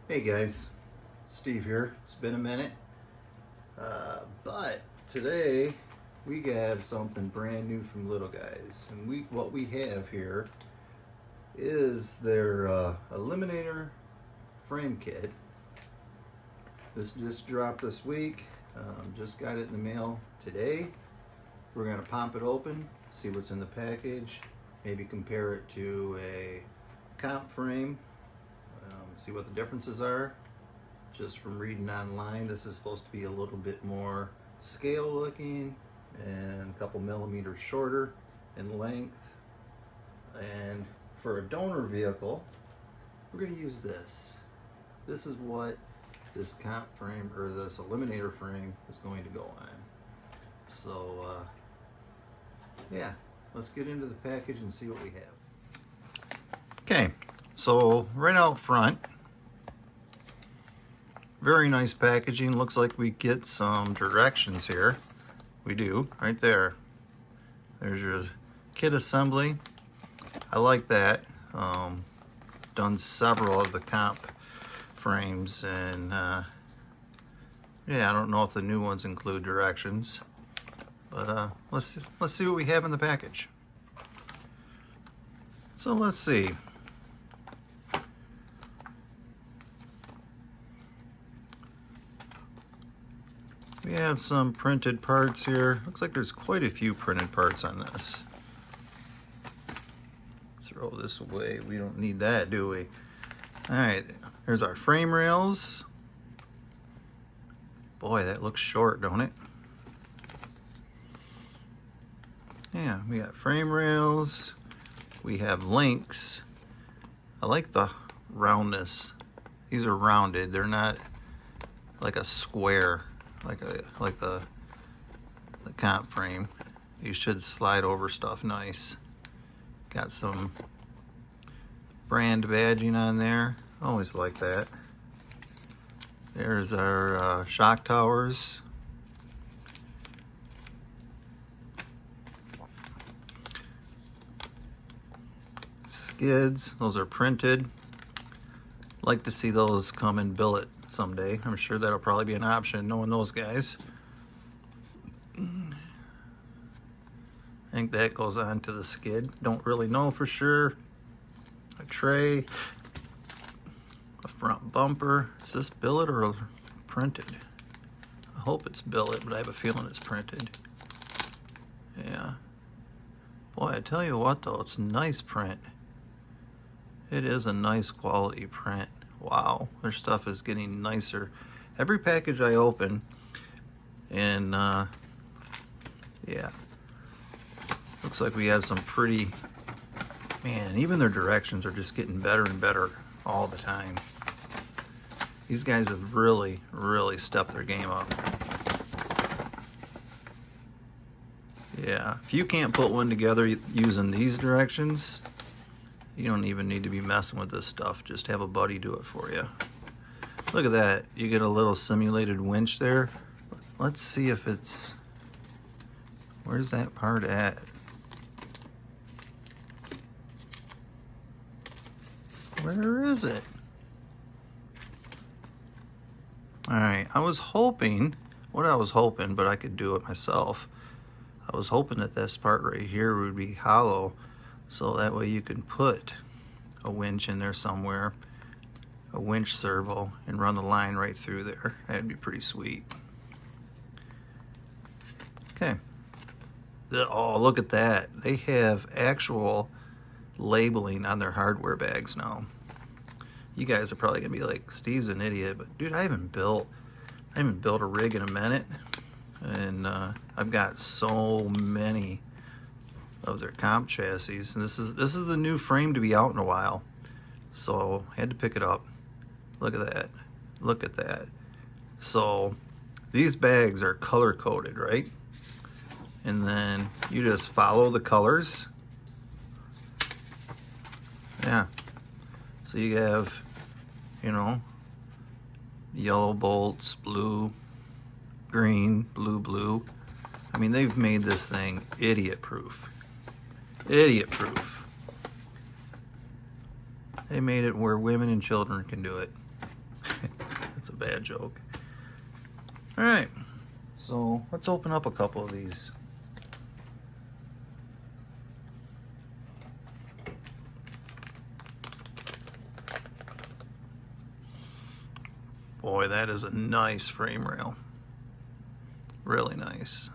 Hey guys, Steve here. It's been a minute, but today we have something brand new from Little Guys, and what we have here is their Eliminator frame kit. This just dropped this week. Just got it in the mail today. We're gonna pop it open, see what's in the package, maybe compare it to a comp frame. See what the differences are. Just from reading online, this is supposed to be a little bit more scale looking and a couple millimeters shorter in length. And for a donor vehicle, we're going to use this. This is what this comp frame or this Eliminator frame is going to go on. So yeah, let's get into the package and see what we have. Okay. So right out front, very nice packaging. Looks like we get some directions here. We do, right there. There's your kit assembly. I like that. Done several of the comp frames, and yeah, I don't know if the new ones include directions, but let's see what we have in the package. So let's see. We have some printed parts here. Looks like there's quite a few printed parts on this. Throw this away. We don't need that, do we? All right, here's our frame rails. Boy, that looks short, don't it? Yeah, we got frame rails. We have links. I like the roundness. These are rounded. They're not like a square. Like the comp frame. You should slide over stuff nice. Got some brand badging on there. Always like that. There's our shock towers. Skids. Those are printed. Like to see those come in billet someday. I'm sure that'll probably be an option, knowing those guys. I think that goes on to the skid. Don't really know for sure. A tray, a front bumper. Is this billet or printed? I hope it's billet, but I have a feeling it's printed. Yeah. Boy, I tell you what though, it's nice print. It is a nice quality print. Wow, their stuff is getting nicer every package I open, and yeah, looks like we have some pretty, man, even their directions are just getting better and better all the time. These guys have really stepped their game up. Yeah, if you can't put one together using these directions, you don't even need to be messing with this stuff. Just have a buddy do it for you. Look at that. You get a little simulated winch there. Let's see if it's... Where's that part at? Where is it? Alright, I was hoping... What I was hoping, but I could do it myself. I was hoping that this part right here would be hollow, so that way you can put a winch in there somewhere, a winch servo, and run the line right through there. That'd be pretty sweet. Okay. Oh, look at that. They have actual labeling on their hardware bags now. You guys are probably gonna be like, Steve's an idiot, but dude, I haven't built a rig in a minute, and I've got so many of their comp chassis, and this is the new frame to be out in a while, so I had to pick it up. Look at that, look at that. So these bags are color coded, right? And then you just follow the colors. Yeah, so you have, you know, yellow bolts, blue, green, blue. I mean, they've made this thing idiot proof. Idiot proof. They made it where women and children can do it. That's a bad joke. All right, so let's open up a couple of these. Boy, that is a nice frame rail. Really nice.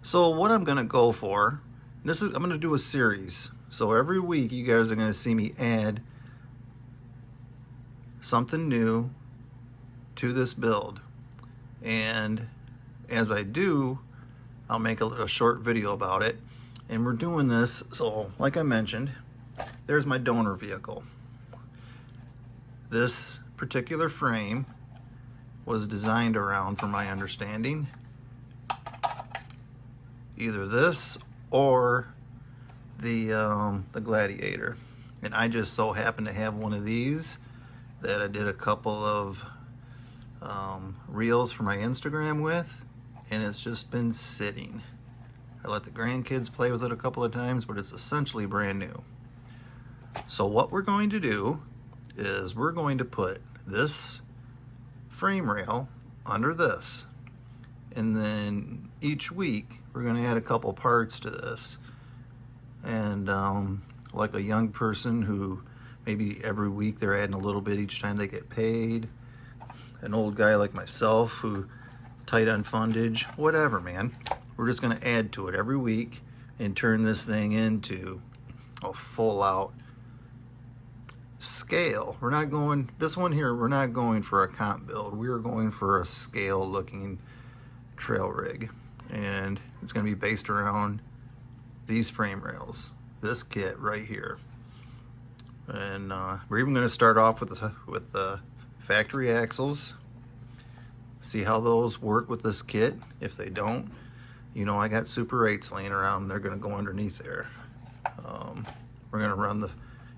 So what I'm gonna go for, I'm gonna do a series. So every week you guys are gonna see me add something new to this build. And as I do, I'll make a short video about it. And we're doing this, so like I mentioned, there's my donor vehicle. This particular frame was designed around, from my understanding, either this or the Gladiator. And I just so happen to have one of these that I did a couple of reels for my Instagram with, and it's just been sitting. I let the grandkids play with it a couple of times, but it's essentially brand new. So what we're going to do is we're going to put this frame rail under this, and then each week we're going to add a couple parts to this. And like a young person who maybe every week they're adding a little bit each time they get paid, an old guy like myself who tight on fundage, whatever, man, we're just going to add to it every week and turn this thing into a full out scale. We're not going, this one here, we're not going for a comp build. We are going for a scale looking trail rig, and it's going to be based around these frame rails, this kit right here. And we're even going to start off with the factory axles, see how those work with this kit. If they don't, you know, I got Super 8s laying around, they're going to go underneath there. We're going to run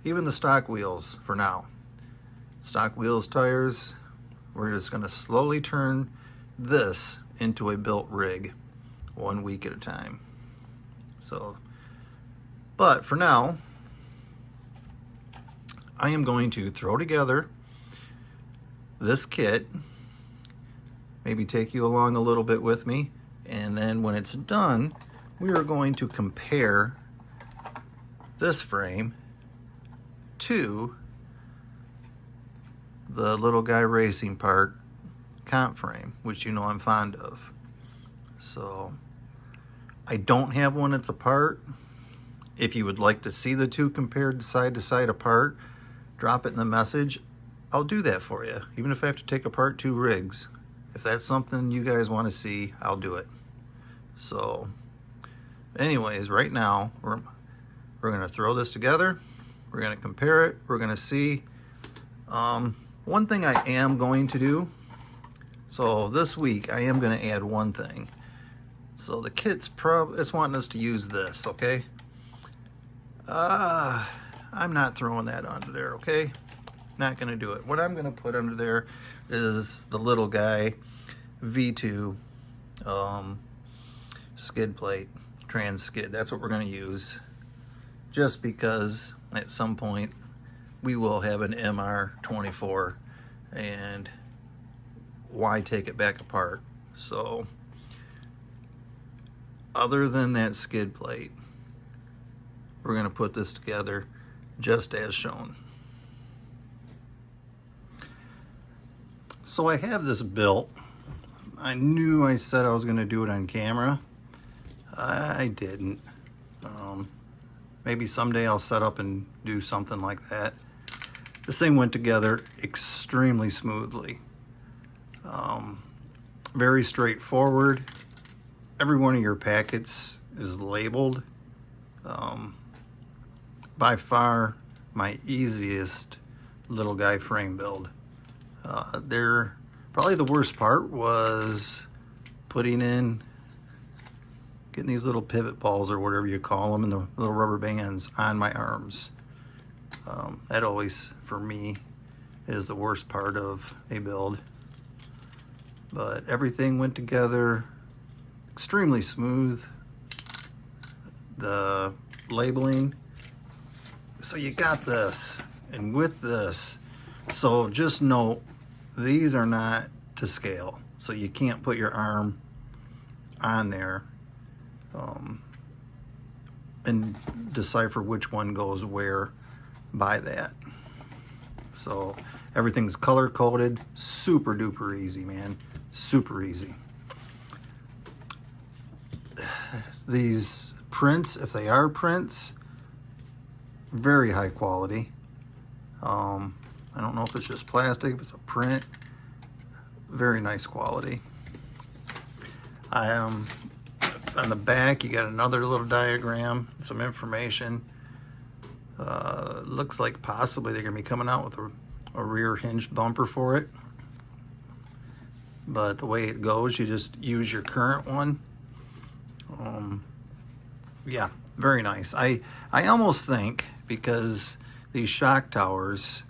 even the stock wheels for now. Stock wheels, tires. We're just going to slowly turn this into a built rig 1 week at a time. So, but for now, I am going to throw together this kit, maybe take you along a little bit with me, and then when it's done, we are going to compare this frame to the little guy racing part comp frame, which you know I'm fond of. So I don't have one that's apart. If you would like to see the two compared side to side apart, drop it in the message. I'll do that for you, even if I have to take apart two rigs. If that's something you guys want to see, I'll do it. So anyways, right now we're going to throw this together. We're going to compare it. We're going to see. One thing I am going to do, so this week I am going to add one thing. So the kit's it's wanting us to use this, okay? I'm not throwing that onto there, okay? Not going to do it. What I'm going to put under there is the little guy V2 skid plate, trans skid. That's what we're going to use, just because at some point we will have an MR24, and why take it back apart? So other than that skid plate, we're going to put this together just as shown. So I have this built. I knew I said I was going to do it on camera. I didn't. Maybe someday I'll set up and do something like that. This thing went together extremely smoothly. Very straightforward. Every one of your packets is labeled. By far my easiest little guy frame build. Probably the worst part was getting these little pivot balls or whatever you call them, and the little rubber bands on my arms. That always, for me, is the worst part of a build. But everything went together extremely smooth. The labeling. So you got this, and with this, so just note these are not to scale, so you can't put your arm on there and decipher which one goes where by that. So everything's color coded, super duper easy, man, super easy. These prints, if they are prints, very high quality. I don't know if it's just plastic, if it's a print, very nice quality. On the back, you got another little diagram, some information. Looks like possibly they're gonna be coming out with a rear hinged bumper for it. But the way it goes, you just use your current one. Yeah, very nice. I almost think, because these shock towers,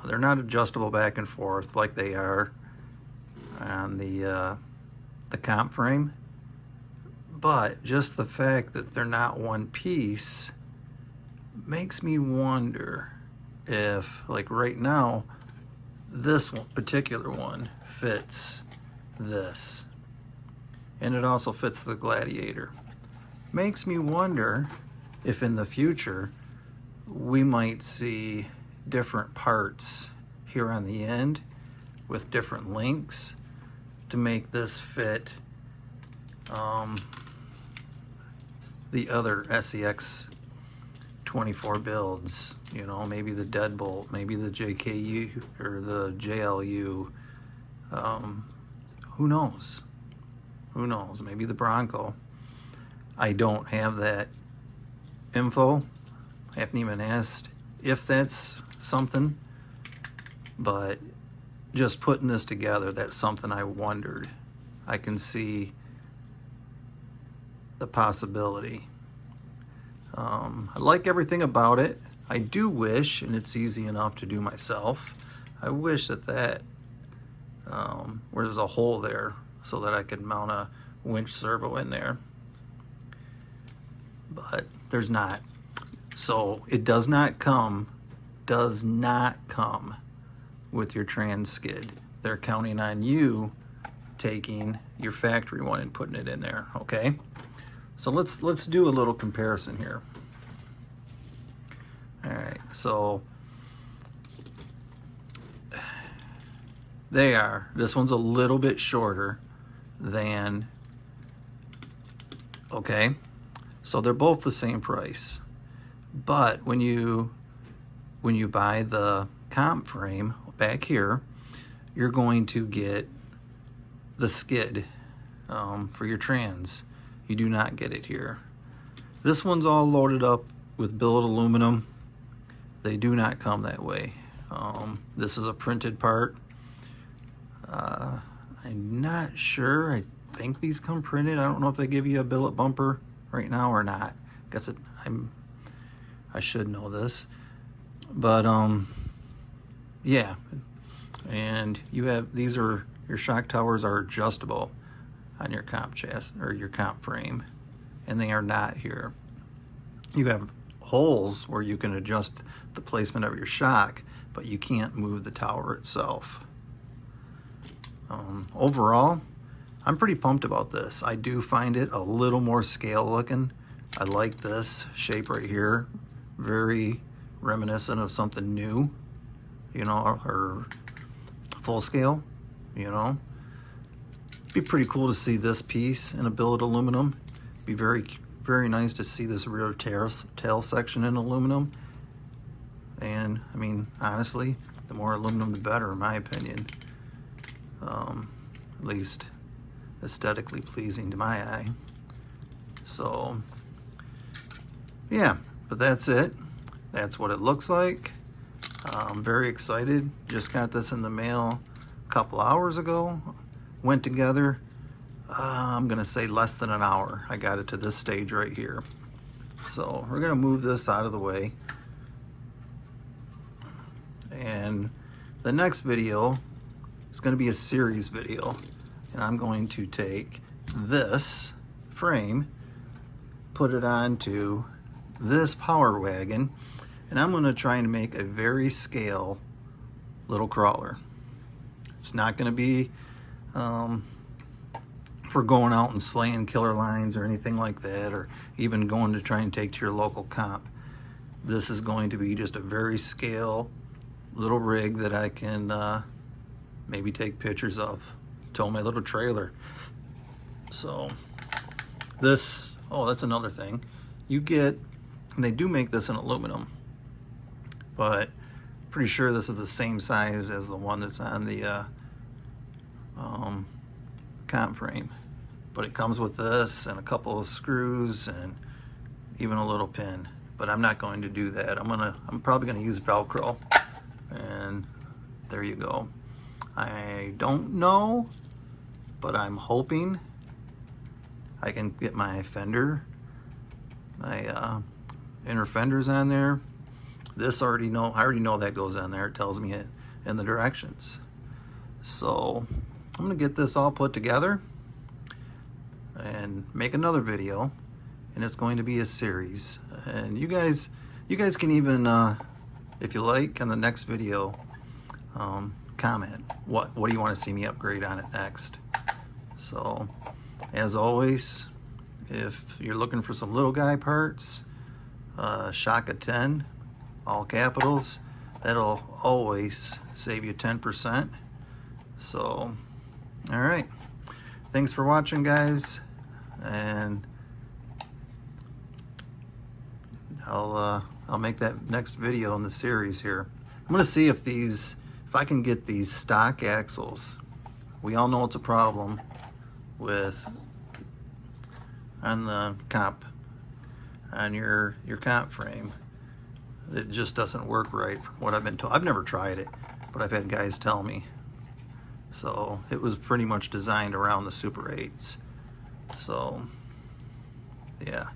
they're not adjustable back and forth like they are on the comp frame, but just the fact that they're not one piece makes me wonder if, like right now, this one, particular one fits this, and it also fits the Gladiator. Makes me wonder if in the future we might see different parts here on the end with different links to make this fit the other scx24 builds. You know, maybe the deadbolt, maybe the JKU or the JLU. Who knows? Who knows? Maybe the Bronco. I don't have that info. I haven't even asked if that's something, but just putting this together, that's something I wondered. I can see the possibility. I like everything about it. I do wish, and it's easy enough to do myself, I wish that where there's a hole there so that I could mount a winch servo in there, but there's not. So it does not come with your trans skid. They're counting on you taking your factory one and putting it in there, okay? So let's do a little comparison here. All right, so this one's a little bit shorter than, okay? So they're both the same price. But when you buy the comp frame back here, you're going to get the skid for your trans. You do not get it here. This one's all loaded up with billet aluminum. They do not come that way. This is a printed part. I'm not sure. I think these come printed. I don't know if they give you a billet bumper right now or not. I should know this, but yeah. And you have, your shock towers are adjustable on your comp chassis or your comp frame, and they are not here. You have holes where you can adjust the placement of your shock, but you can't move the tower itself. Overall, I'm pretty pumped about this. I do find it a little more scale looking. I like this shape right here. Very reminiscent of something new, you know, or full scale, you know. Be pretty cool to see this piece in a billet aluminum. Be very, very nice to see this rear tail section in aluminum. And I mean, honestly, the more aluminum the better, in my opinion. At least aesthetically pleasing to my eye. So yeah, but that's it. That's what it looks like. I'm very excited. Just got this in the mail a couple hours ago. Went together, I'm gonna say less than an hour. I got it to this stage right here. So we're gonna move this out of the way. And the next video is gonna be a series video. And I'm going to take this frame, put it onto this power wagon, and I'm gonna try and make a very scale little crawler. It's not going to be for going out and slaying killer lines or anything like that, or even going to try and take to your local comp. This is going to be just a very scale little rig that I can maybe take pictures of, tow my little trailer. So this, oh, that's another thing. You get, and they do make this in aluminum, but pretty sure this is the same size as the one that's on the comp frame. But it comes with this and a couple of screws and even a little pin. But I'm not going to do that. I'm probably gonna use Velcro. And there you go. I don't know, but I'm hoping I can get my fender, my inner fenders on there. This I already know that goes on there. It tells me it in the directions. So I'm gonna get this all put together and make another video, and it's going to be a series. And you guys can even, if you like, in the next video, comment what do you want to see me upgrade on it next. So as always, if you're looking for some little guy parts, Shaka 10, all capitals, that'll always save you 10%. So all right, thanks for watching, guys, and I'll make that next video in the series here. I'm gonna see if I can get these stock axles. We all know it's a problem with on the comp, on your comp frame. It just doesn't work right from what I've been told. I've never tried it, but I've had guys tell me. So it was pretty much designed around the Super 8s. So yeah,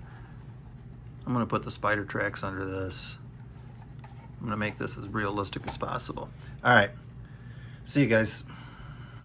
I'm gonna put the spider tracks under this. I'm gonna make this as realistic as possible. All right, see you guys.